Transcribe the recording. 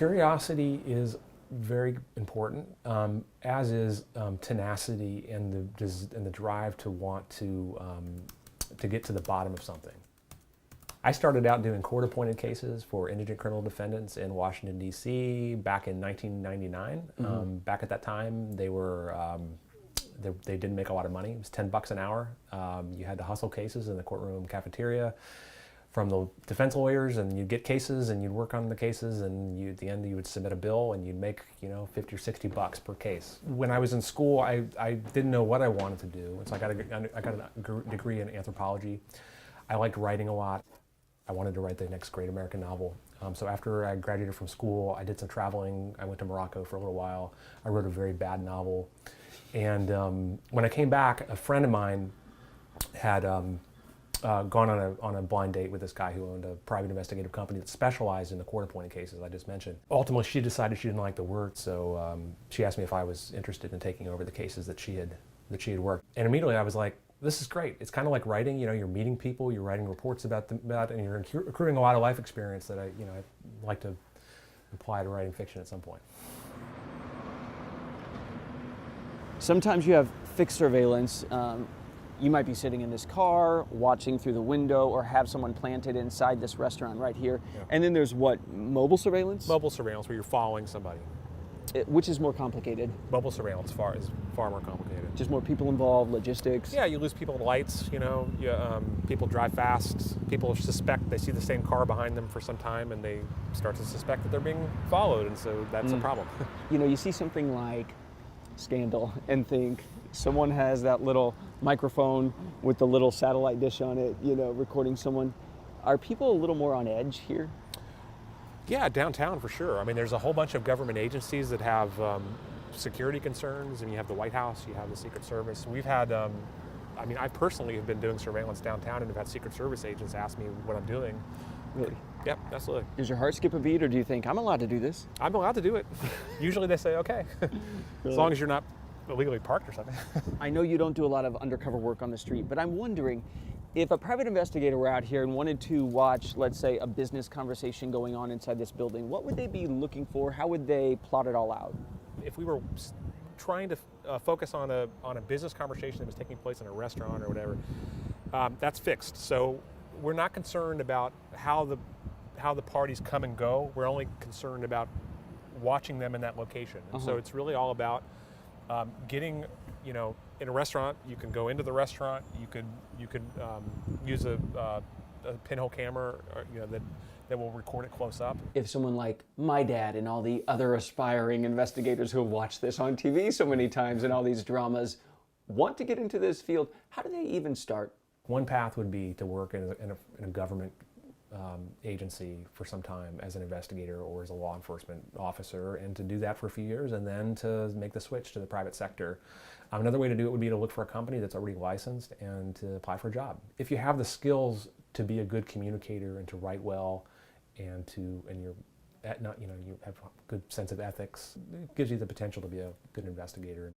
Curiosity is very important, as is tenacity and the drive to want to get to the bottom of something. I started out doing court-appointed cases for indigent criminal defendants in Washington, D.C. back in 1999. Back at that time, they didn't make a lot of money. It was $10 an hour. You had to hustle cases in the courtroom cafeteria from the defense lawyers, and you'd get cases and you'd work on the cases, and at the end you would submit a bill and you'd make, $50 or $60 per case. When I was in school, I didn't know what I wanted to do, so I got a degree in anthropology. I liked writing a lot. I wanted to write the next great American novel. So after I graduated from school, I did some traveling. I went to Morocco for a little while. I wrote a very bad novel. And when I came back, a friend of mine had gone on a blind date with this guy who owned a private investigative company that specialized in the court-appointed cases I just mentioned. Ultimately, she decided she didn't like the work, so she asked me if I was interested in taking over the cases that she had worked. And immediately I was like, this is great. It's kind of like writing. You're meeting people, you're writing reports about them, and you're accruing a lot of life experience that I'd like to apply to writing fiction at some point. Sometimes you have fixed surveillance. You might be sitting in this car, watching through the window, or have someone planted inside this restaurant right here. Yeah. And then there's what, mobile surveillance? Mobile surveillance, where you're following somebody. Which is more complicated? Mobile surveillance is far more complicated. Just more people involved, logistics? Yeah, you lose people at lights, people drive fast, people suspect, they see the same car behind them for some time, and they start to suspect that they're being followed, and so that's a problem. You see something like Scandal and think someone has that little microphone with the little satellite dish on it, recording someone. Are people a little more on edge here? Yeah, downtown for sure. I mean, there's a whole bunch of government agencies that have security concerns, and you have the White House, you have the Secret Service. We've had, I personally have been doing surveillance downtown and have had Secret Service agents ask me what I'm doing. Really? Yep, absolutely. Does your heart skip a beat, or do you think, I'm allowed to do this? I'm allowed to do it. Usually they say, okay, as long as you're not illegally parked or something. I know you don't do a lot of undercover work on the street, but I'm wondering, if a private investigator were out here and wanted to watch, let's say, a business conversation going on inside this building, what would they be looking for? How would they plot it all out? If we were trying to focus on a business conversation that was taking place in a restaurant or whatever, that's fixed. So we're not concerned about how the parties come and go. We're only concerned about watching them in that location. And so it's really all about getting, in a restaurant, you can go into the restaurant. You could use a pinhole camera, that will record it close up. If someone like my dad and all the other aspiring investigators who have watched this on TV so many times and all these dramas want to get into this field, how do they even start? One path would be to work in a government agency for some time as an investigator or as a law enforcement officer, and to do that for a few years and then to make the switch to the private sector. Another way to do it would be to look for a company that's already licensed and to apply for a job. If you have the skills to be a good communicator and to write well and you have a good sense of ethics, it gives you the potential to be a good investigator.